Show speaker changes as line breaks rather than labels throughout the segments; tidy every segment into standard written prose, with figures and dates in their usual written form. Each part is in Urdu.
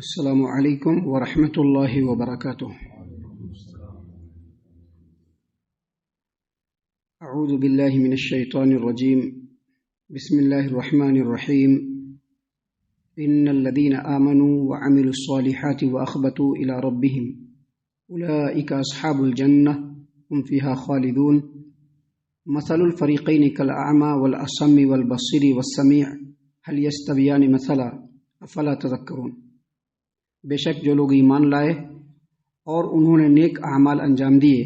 السلام علیکم ورحمۃ اللہ وبرکاتہ۔ اعوذ باللہ من الشیطان الرجیم، بسم اللہ الرحمن الرحیم۔ ان الذین آمنوا وعملوا الصالحات واخبتوا الى ربهم اولئک اصحاب الجنہ هم فیها خالدون۔ مثل الفریقین کالاعمی والاصم والبصیر والسمیع هل یستویان مثلا افلا تذکرون۔ بے شک جو لوگ ایمان لائے اور انہوں نے نیک اعمال انجام دیے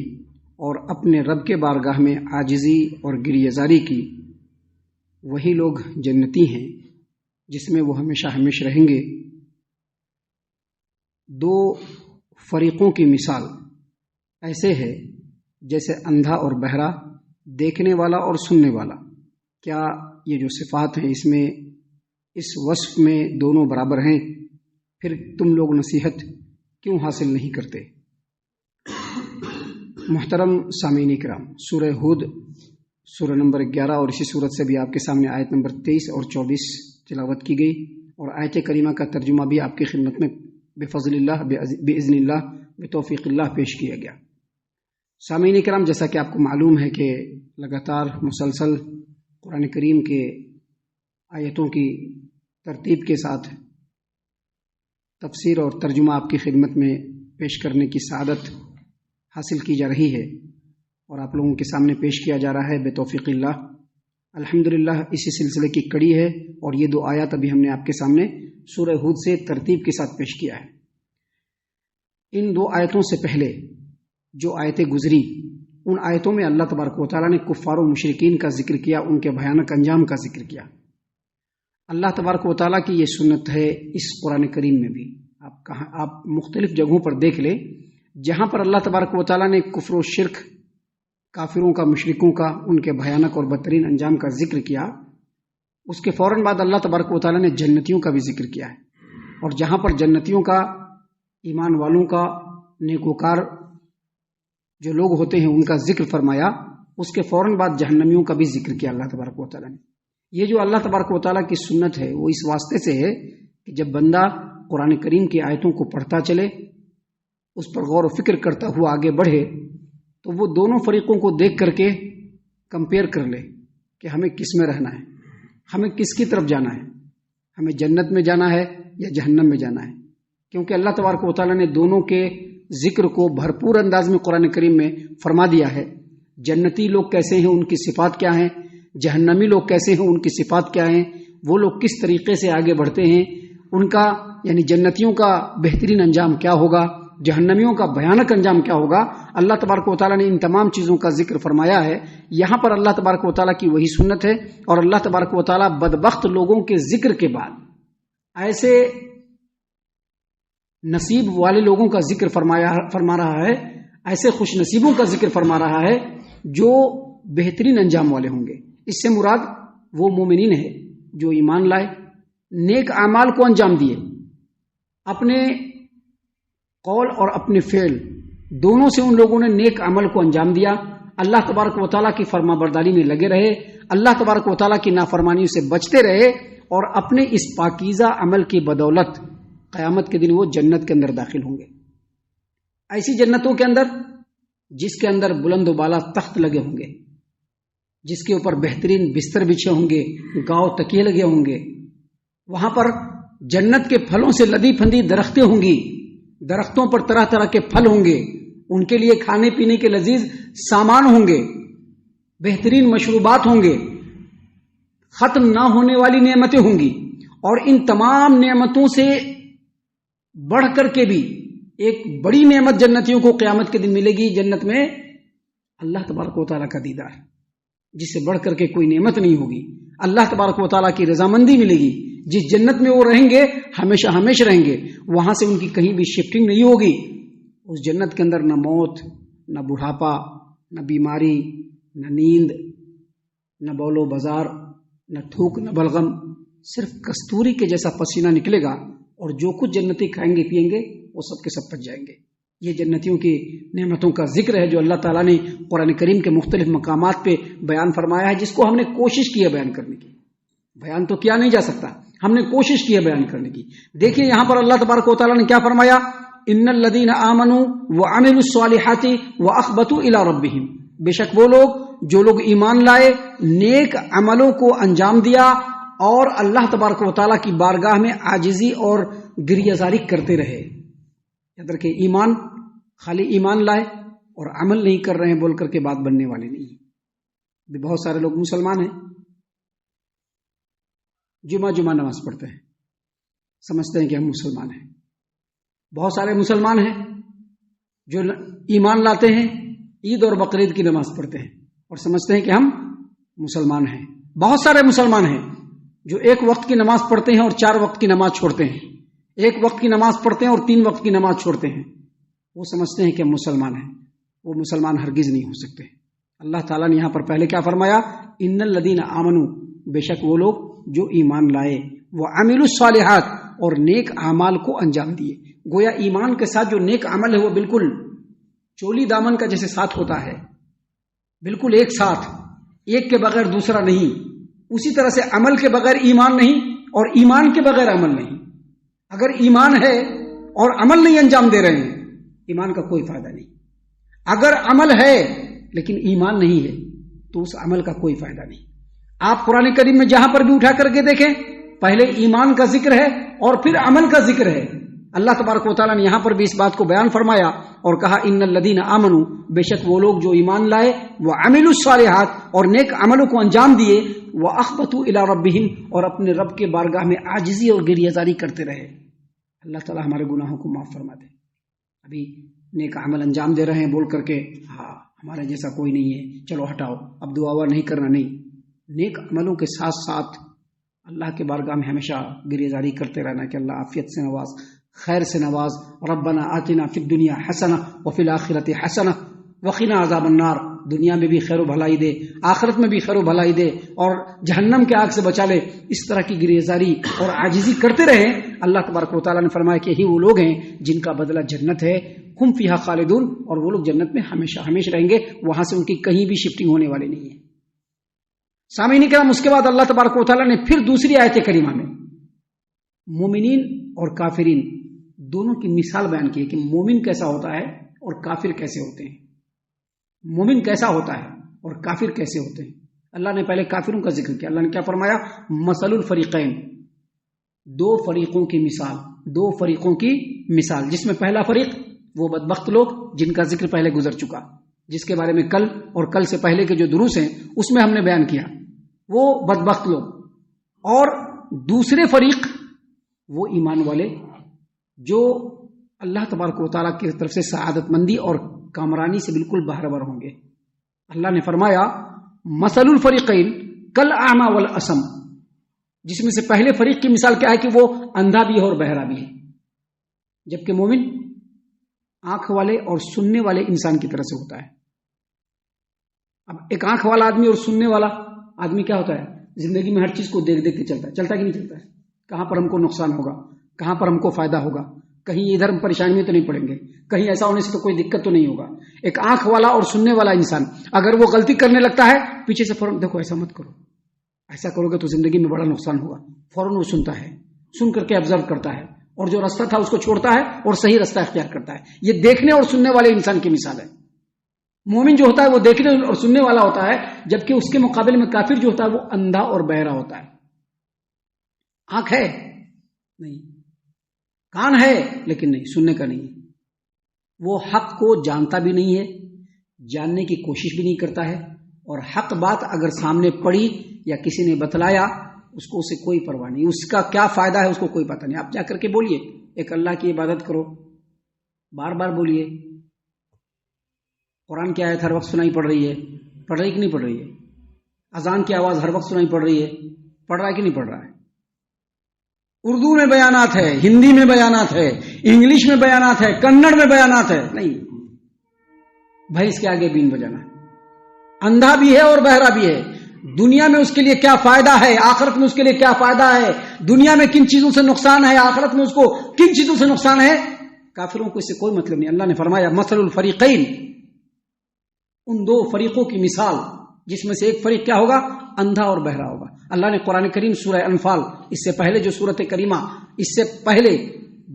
اور اپنے رب کے بارگاہ میں عاجزی اور گریہ زاری کی، وہی لوگ جنتی ہیں جس میں وہ ہمیشہ ہمیشہ رہیں گے۔ دو فریقوں کی مثال ایسے ہے جیسے اندھا اور بہرا، دیکھنے والا اور سننے والا۔ کیا یہ جو صفات ہیں اس میں اس وصف میں دونوں برابر ہیں؟ پھر تم لوگ نصیحت کیوں حاصل نہیں کرتے؟ محترم سامعین کرام، سورہ ہود سورہ نمبر 11 اور اسی صورت سے بھی آپ کے سامنے آیت نمبر 23 اور 24 تلاوت کی گئی، اور آیت کریمہ کا ترجمہ بھی آپ کی خدمت میں بفضل اللہ باذن اللہ بتوفیق اللہ پیش کیا گیا۔ سامعین کرام، جیسا کہ آپ کو معلوم ہے کہ لگاتار مسلسل قرآن کریم کے آیتوں کی ترتیب کے ساتھ تفسیر اور ترجمہ آپ کی خدمت میں پیش کرنے کی سعادت حاصل کی جا رہی ہے اور آپ لوگوں کے سامنے پیش کیا جا رہا ہے بتوفیق اللہ۔ الحمدللہ اسی سلسلے کی کڑی ہے، اور یہ دو آیات ابھی ہم نے آپ کے سامنے سورہ ہود سے ترتیب کے ساتھ پیش کیا ہے۔ ان دو آیتوں سے پہلے جو آیتیں گزری، ان آیتوں میں اللہ تبارک و تعالیٰ نے کفار و مشرکین کا ذکر کیا، ان کے بھیانک انجام کا ذکر کیا۔ اللہ تبارک و تعالیٰ کی یہ سنت ہے اس قرآن کریم میں بھی۔ آپ مختلف جگہوں پر دیکھ لیں، جہاں پر اللہ تبارک و تعالیٰ نے کفر و شرک، کافروں کا، مشرکوں کا، ان کے بھیانک اور بدترین انجام کا ذکر کیا، اس کے فوراً بعد اللہ تبارک و تعالیٰ نے جنتیوں کا بھی ذکر کیا ہے، اور جہاں پر جنتیوں کا، ایمان والوں کا، نیکوکار جو لوگ ہوتے ہیں ان کا ذکر فرمایا، اس کے فوراً بعد جہنمیوں کا بھی ذکر کیا اللہ تبارک و تعالیٰ نے۔ یہ جو اللہ تبارک و تعالیٰ کی سنت ہے وہ اس واسطے سے ہے کہ جب بندہ قرآن کریم کی آیتوں کو پڑھتا چلے، اس پر غور و فکر کرتا ہوا آگے بڑھے، تو وہ دونوں فریقوں کو دیکھ کر کے کمپیئر کر لے کہ ہمیں کس میں رہنا ہے، ہمیں کس کی طرف جانا ہے، ہمیں جنت میں جانا ہے یا جہنم میں جانا ہے۔ کیونکہ اللہ تبارک و تعالیٰ نے دونوں کے ذکر کو بھرپور انداز میں قرآن کریم میں فرما دیا ہے۔ جنتی لوگ کیسے ہیں، ان کی صفات کیا ہیں، جہنمی لوگ کیسے ہیں، ان کی صفات کیا ہیں، وہ لوگ کس طریقے سے آگے بڑھتے ہیں، ان کا یعنی جنتیوں کا بہترین انجام کیا ہوگا، جہنمیوں کا بھیانک انجام کیا ہوگا۔ اللہ تبارک و تعالیٰ نے ان تمام چیزوں کا ذکر فرمایا ہے۔ یہاں پر اللہ تبارک و تعالیٰ کی وہی سنت ہے، اور اللہ تبارک و تعالیٰ بدبخت لوگوں کے ذکر کے بعد ایسے نصیب والے لوگوں کا ذکر فرما رہا ہے، ایسے خوش نصیبوں کا ذکر فرما رہا ہے جو بہترین انجام والے ہوں گے۔ اس سے مراد وہ مومنین ہے جو ایمان لائے، نیک اعمال کو انجام دیے، اپنے قول اور اپنے فعل دونوں سے ان لوگوں نے نیک عمل کو انجام دیا، اللہ تبارک و تعالیٰ کی فرما برداری میں لگے رہے، اللہ تبارک و تعالیٰ کی نافرمانیوں سے بچتے رہے، اور اپنے اس پاکیزہ عمل کی بدولت قیامت کے دن وہ جنت کے اندر داخل ہوں گے۔ ایسی جنتوں کے اندر جس کے اندر بلند و بالا تخت لگے ہوں گے، جس کے اوپر بہترین بستر بچھے ہوں گے، گاؤ تکیے لگے ہوں گے، وہاں پر جنت کے پھلوں سے لدی پھندی درختیں ہوں گی، درختوں پر طرح طرح کے پھل ہوں گے، ان کے لیے کھانے پینے کے لذیذ سامان ہوں گے، بہترین مشروبات ہوں گے، ختم نہ ہونے والی نعمتیں ہوں گی، اور ان تمام نعمتوں سے بڑھ کر کے بھی ایک بڑی نعمت جنتیوں کو قیامت کے دن ملے گی۔ جنت میں اللہ تبارک و تعالیٰ کا دیدار، جس سے بڑھ کر کے کوئی نعمت نہیں ہوگی۔ اللہ تبارک و تعالیٰ کی رضامندی ملے گی، جس جنت میں وہ رہیں گے ہمیشہ ہمیشہ رہیں گے، وہاں سے ان کی کہیں بھی شفٹنگ نہیں ہوگی۔ اس جنت کے اندر نہ موت، نہ بڑھاپا، نہ بیماری، نہ نیند، نہ بول و بازار، نہ تھوک، نہ بلغم، صرف کستوری کے جیسا پسینہ نکلے گا، اور جو کچھ جنتی کھائیں گے پیئیں گے وہ سب کے سب پچ جائیں گے۔ یہ جنتیوں کی نعمتوں کا ذکر ہے جو اللہ تعالیٰ نے قرآن کریم کے مختلف مقامات پہ بیان فرمایا ہے، جس کو ہم نے کوشش کی ہے بیان کرنے کی۔ بیان تو کیا نہیں جا سکتا، ہم نے کوشش کی ہے بیان کرنے کی. دیکھیے یہاں پر اللہ تبارک و تعالیٰ نے کیا فرمایا، ان الذین آمنوا وعملوا الصالحات واخبتوا الی ربہم، بے شک وہ لوگ جو لوگ ایمان لائے، نیک عملوں کو انجام دیا اور اللہ تبارک و تعالیٰ کی بارگاہ میں عاجزی اور گریہ زاری کرتے رہے. یاد رکھیں، ایمان خالی ایمان لائے اور عمل نہیں کر رہے ہیں بول کر کے بات بننے والے نہیں ہیں. بہت سارے لوگ مسلمان ہیں، جمعہ نماز پڑھتے ہیں، سمجھتے ہیں کہ ہم مسلمان ہیں. بہت سارے مسلمان ہیں جو ایمان لاتے ہیں، عید اور بقرعید کی نماز پڑھتے ہیں اور سمجھتے ہیں کہ ہم مسلمان ہیں. بہت سارے مسلمان ہیں جو ایک وقت کی نماز پڑھتے ہیں اور 4 وقت کی نماز چھوڑتے ہیں، ایک وقت کی نماز پڑھتے ہیں اور 3 وقت کی نماز چھوڑتے ہیں. وہ سمجھتے ہیں کہ ہم مسلمان ہیں. وہ مسلمان ہرگز نہیں ہو سکتے. اللہ تعالیٰ نے یہاں پر پہلے کیا فرمایا، ان الذین آمنوا، بے شک وہ لوگ جو ایمان لائے، وعملوا الصالحات، اور نیک اعمال کو انجام دیے. گویا ایمان کے ساتھ جو نیک عمل ہے وہ بالکل چولی دامن کا جیسے ساتھ ہوتا ہے، بالکل ایک ساتھ، ایک کے بغیر دوسرا نہیں. اسی طرح سے عمل کے بغیر ایمان نہیں اور ایمان کے بغیر عمل نہیں. اگر ایمان ہے اور عمل نہیں انجام دے رہے ہیں، ایمان کا کوئی فائدہ نہیں. اگر عمل ہے لیکن ایمان نہیں ہے تو اس عمل کا کوئی فائدہ نہیں. آپ قرآن کریم میں جہاں پر بھی اٹھا کر کے دیکھیں، پہلے ایمان کا ذکر ہے اور پھر عمل کا ذکر ہے. اللہ تبارک و تعالیٰ نے یہاں پر بھی اس بات کو بیان فرمایا اور کہا ان الذین آمنوا، بے شک وہ لوگ جو ایمان لائے، وعملوا الصالحات، اور نیک عملوں کو انجام دیے، واخبتوا الی ربہم، اور اپنے رب کے بارگاہ میں عاجزی اور گریہ زاری کرتے رہے. اللہ تعالیٰ ہمارے گناہوں کو معاف فرما دے. ابھی نیک عمل انجام دے رہے ہیں بول کر کے ہاں ہمارے جیسا کوئی نہیں ہے، چلو ہٹاؤ، اب دعا نہیں کرنا. نہیں، نیک عملوں کے ساتھ ساتھ اللہ کے بارگاہ میں ہمیشہ گریہ زاری کرتے رہنا کہ اللہ عافیت سے نواز، خیر سے نواز. ربنا آتنا فی الدنیا حسنہ وفی الآخرۃ حسنہ وقنا عذاب النار. دنیا میں بھی خیر و بھلائی دے، آخرت میں بھی خیر و بھلائی دے، اور جہنم کے آگ سے بچا لے. اس طرح کی گریہ زاری اور عاجزی کرتے رہیں. اللہ تبارک و تعالیٰ نے فرمایا کہ یہی وہ لوگ ہیں جن کا بدلہ جنت ہے، ہم فیہا خالدون، اور وہ لوگ جنت میں ہمیشہ ہمیشہ رہیں گے، وہاں سے ان کی کہیں بھی شفٹنگ ہونے والی نہیں ہے. سامعین کرام، اس کے بعد اللہ تبارک و تعالیٰ نے پھر دوسری آیت کریمہ میں مومنین اور کافرین دونوں کی مثال بیان کی ہے کہ مومن کیسا ہوتا ہے اور کافر کیسے ہوتے ہیں. مومن کیسا ہوتا ہے اور کافر کیسے ہوتے ہیں. اللہ نے پہلے کافروں کا ذکر کیا. اللہ نے کیا فرمایا، مثل الفریقین، 2 فریقوں کی مثال، 2 فریقوں کی مثال، جس میں پہلا فریق وہ بدبخت لوگ جن کا ذکر پہلے گزر چکا، جس کے بارے میں کل اور کل سے پہلے کے جو دروس ہیں اس میں ہم نے بیان کیا، وہ بدبخت لوگ. اور دوسرے فریق وہ ایمان والے جو اللہ تبارک و تعالیٰ کی طرف سے سعادت مندی اور کامرانی سے بالکل باہر ہوں گے. اللہ نے فرمایا مثل الفریقین کالاعمی والاسم، جس میں سے پہلے فریق کی مثال کیا ہے کہ وہ اندھا بھی ہے اور بہرا بھی ہے، جبکہ مومن آنکھ والے اور سننے والے انسان کی طرح سے ہوتا ہے. اب ایک آنکھ والا آدمی اور سننے والا آدمی کیا ہوتا ہے، زندگی میں ہر چیز کو دیکھ دیکھ کے چلتا ہے. چلتا کہ نہیں چلتا ہے؟ کہاں پر ہم کو نقصان ہوگا، کہاں پر ہم کو فائدہ ہوگا، کہیں ادھر ہم پریشانی میں تو نہیں پڑیں گے، کہیں ایسا ہونے سے تو کوئی دقت تو نہیں ہوگا. ایک آنکھ والا اور سننے والا انسان اگر وہ غلطی کرنے لگتا ہے، پیچھے سے فوراً دیکھو ایسا مت کرو، ایسا کرو گے تو زندگی میں بڑا نقصان ہوگا، فوراً وہ سنتا ہے، سن کر کے آبزرو کرتا ہے اور جو راستہ تھا اس کو چھوڑتا ہے اور صحیح راستہ اختیار کرتا ہے. یہ دیکھنے اور سننے والے انسان کی مثال ہے. مومن جو ہوتا ہے وہ دیکھنے اور سننے والا ہوتا ہے، جبکہ اس کے مقابلے میں کافر جو ہوتا ہے وہ اندھا اور بہرا ہوتا ہے. آنکھ ہے نہیں، کان ہے لیکن نہیں، سننے کا نہیں. وہ حق کو جانتا بھی نہیں ہے، جاننے کی کوشش بھی نہیں کرتا ہے، اور حق بات اگر سامنے پڑی یا کسی نے بتلایا اس کو اسے کوئی پرواہ نہیں، اس کا کیا فائدہ ہے اس کو کوئی پتہ نہیں. آپ جا کر کے بولیے ایک اللہ کی عبادت کرو، بار بار بولیے. قرآن کی آیت ہر وقت سنائی پڑ رہی ہے، پڑھ رہی کہ نہیں پڑھ رہی ہے؟ اذان کی آواز ہر وقت سنائی پڑ رہی ہے، پڑھ رہا ہے کہ نہیں پڑھ رہا ہے؟ اردو میں بیانات ہے، ہندی میں بیانات ہے، انگلش میں بیانات ہے، کنڑ میں بیانات ہے. نہیں بھائی، اس کے آگے بین بجانا. اندھا بھی ہے اور بہرا بھی ہے. دنیا میں اس کے لیے کیا فائدہ ہے، آخرت میں اس کے لیے کیا فائدہ ہے، دنیا میں کن چیزوں سے نقصان ہے، آخرت میں اس کو کن چیزوں سے نقصان ہے، کافروں کو اس سے کوئی مطلب نہیں. اللہ نے فرمایا مثل الفریقین، ان 2 فریقوں کی مثال، جس میں سے ایک فریق کیا ہوگا، اندھا اور بہرا ہوگا. اللہ نے قرآن کریم سورہ انفال، اس سے پہلے جو سورت کریمہ، اس سے پہلے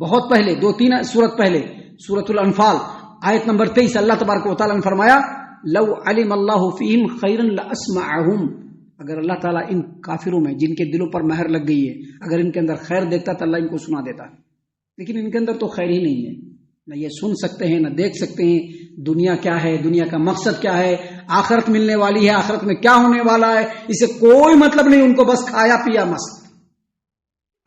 بہت پہلے 2-3 سورت پہلے سورت الانفال آیت نمبر 23 اللہ تبارک و تعالیٰ نے فرمایا لو علم اللہ فیہم خیرا لاسمعہم، اگر اللہ تعالیٰ ان کافروں میں جن کے دلوں پر مہر لگ گئی ہے اگر ان کے اندر خیر دیکھتا تو اللہ ان کو سنا دیتا، لیکن ان کے اندر تو خیر ہی نہیں ہے، نہ یہ سن سکتے ہیں نہ دیکھ سکتے ہیں دنیا کیا ہے، دنیا کا مقصد کیا ہے، آخرت ملنے والی ہے، آخرت میں کیا ہونے والا ہے، اسے کوئی مطلب نہیں، ان کو بس کھایا پیا مست۔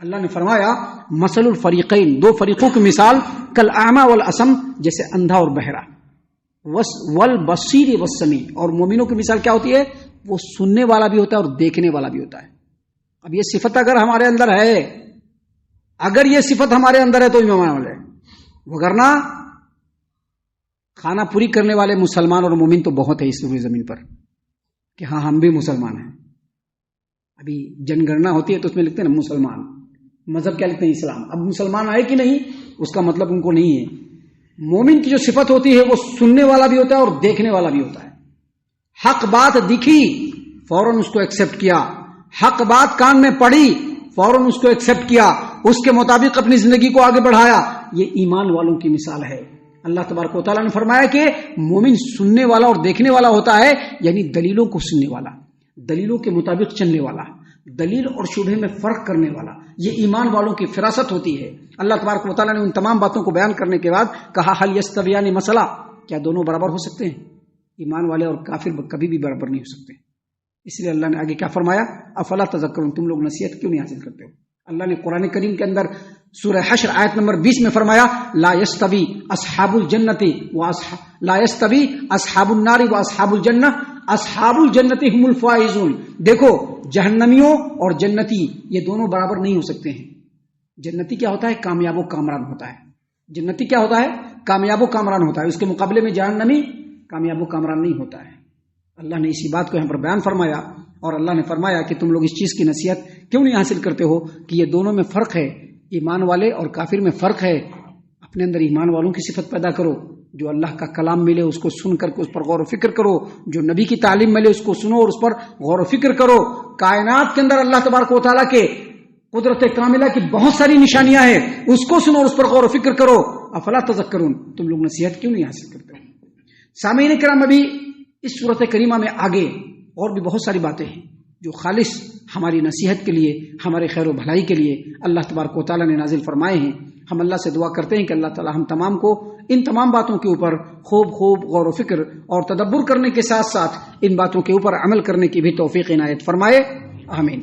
اللہ نے فرمایا مثل الفریقین، دو فریقوں کی مثال کالاعمی والاسم، جیسے اندھا اور بہرا، والبصیر والسمیع، اور مومنوں کی مثال کیا ہوتی ہے، وہ سننے والا بھی ہوتا ہے اور دیکھنے والا بھی ہوتا ہے۔ اب یہ صفت اگر ہمارے اندر ہے، اگر یہ صفت ہمارے اندر ہے تو ایمان والے، وگرنہ کھانا پوری کرنے والے مسلمان اور مومن تو بہت ہے اس پوری زمین پر کہ ہاں ہم بھی مسلمان ہیں۔ ابھی جن گننا ہوتی ہے تو اس میں لکھتے ہیں نا مسلمان، مذہب کیا لکھتے ہیں اسلام، اب مسلمان آئے کہ نہیں اس کا مطلب ان کو نہیں ہے۔ مومن کی جو صفت ہوتی ہے وہ سننے والا بھی ہوتا ہے اور دیکھنے والا بھی ہوتا ہے۔ حق بات دکھی فوراً اس کو ایکسپٹ کیا، حق بات کان میں پڑی فوراً اس کو ایکسپٹ کیا، اس کے مطابق اپنی زندگی کو آگے بڑھایا، یہ ایمان والوں کی مثال ہے۔ اللہ تبارک و تعالیٰ نے فرمایا کہ مومن سننے والا اور دیکھنے والا ہوتا ہے، یعنی دلیلوں کو سننے والا، دلیلوں کے مطابق چلنے والا، دلیل اور شبہ میں فرق کرنے والا، یہ ایمان والوں کی فراست ہوتی ہے۔ اللہ تبارک و تعالیٰ نے ان تمام باتوں کو بیان کرنے کے بعد کہا حل یستویان مسئلہ، کیا دونوں برابر ہو سکتے ہیں؟ ایمان والے اور کافر کبھی بھی برابر نہیں ہو سکتے۔ اس لیے اللہ نے آگے کیا فرمایا، افلا تذکرون، تم لوگ نصیحت کیوں نہیں حاصل کرتے ہو؟ اللہ نے قرآن کریم کے اندر سورہ حشر آیت نمبر 20 میں فرمایا لا یستوی اصحاب الجنت لا یستوی اصحاب النار واصحاب الجنہ اصحاب الجنت هم الفائزون، دیکھو جہنمیوں اور جنتی یہ دونوں برابر نہیں ہو سکتے ہیں۔ جنتی کیا ہوتا ہے؟ کامیاب و کامران ہوتا ہے۔ جنتی کیا ہوتا ہے؟ کامیاب و کامران ہوتا ہے، اس کے مقابلے میں جہنمی کامیاب و کامران نہیں ہوتا ہے۔ اللہ نے اسی بات کو یہاں پر بیان فرمایا، اور اللہ نے فرمایا کہ تم لوگ اس چیز کی نصیحت کیوں نہیں حاصل کرتے ہو کہ یہ دونوں میں فرق ہے، ایمان والے اور کافر میں فرق ہے۔ اپنے اندر ایمان والوں کی صفت پیدا کرو، جو اللہ کا کلام ملے اس کو سن کر کے اس پر غور و فکر کرو، جو نبی کی تعلیم ملے اس کو سنو اور اس پر غور و فکر کرو۔ کائنات کے اندر اللہ تبارک و تعالیٰ کے قدرت کاملہ کی بہت ساری نشانیاں ہیں، اس کو سنو اور اس پر غور و فکر کرو۔ افلا تذکرون، تم لوگ نصیحت کیوں نہیں حاصل کرتے ہو؟ سامعین کرام، ابھی اس صورت کریمہ میں آگے اور بھی بہت ساری باتیں ہیں جو خالص ہماری نصیحت کے لیے، ہمارے خیر و بھلائی کے لیے اللہ تبارک و تعالیٰ نے نازل فرمائے ہیں۔ ہم اللہ سے دعا کرتے ہیں کہ اللہ تعالیٰ ہم تمام کو ان تمام باتوں کے اوپر خوب غور و فکر اور تدبر کرنے کے ساتھ ساتھ ان باتوں کے اوپر عمل کرنے کی بھی توفیق عنایت فرمائے، آمین۔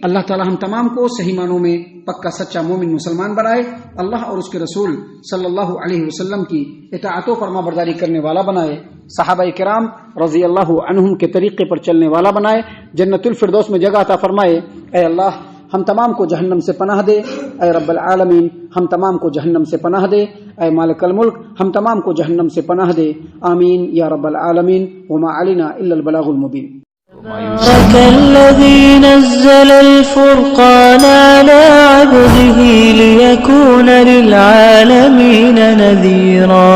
اللہ تعالیٰ ہم تمام کو صحیح معنوں میں پکا سچا مومن مسلمان بنائے، اللہ اور اس کے رسول صلی اللہ علیہ وسلم کی اطاعت و فرما برداری کرنے والا بنائے، صحابہ کرام رضی اللہ عنہم کے طریقے پر چلنے والا بنائے، جنت الفردوس میں جگہ عطا فرمائے۔ اے اللہ ہم تمام کو جہنم سے پناہ دے، اے رب العالمین ہم تمام کو جہنم سے پناہ دے، اے مالک الملک ہم تمام کو جہنم سے پناہ دے، آمین یا رب العالمین۔ وما علینا الا البلاغ المبین۔
تبارك الذي نزل الفرقان على عبده ليكون للعالمين نذيرا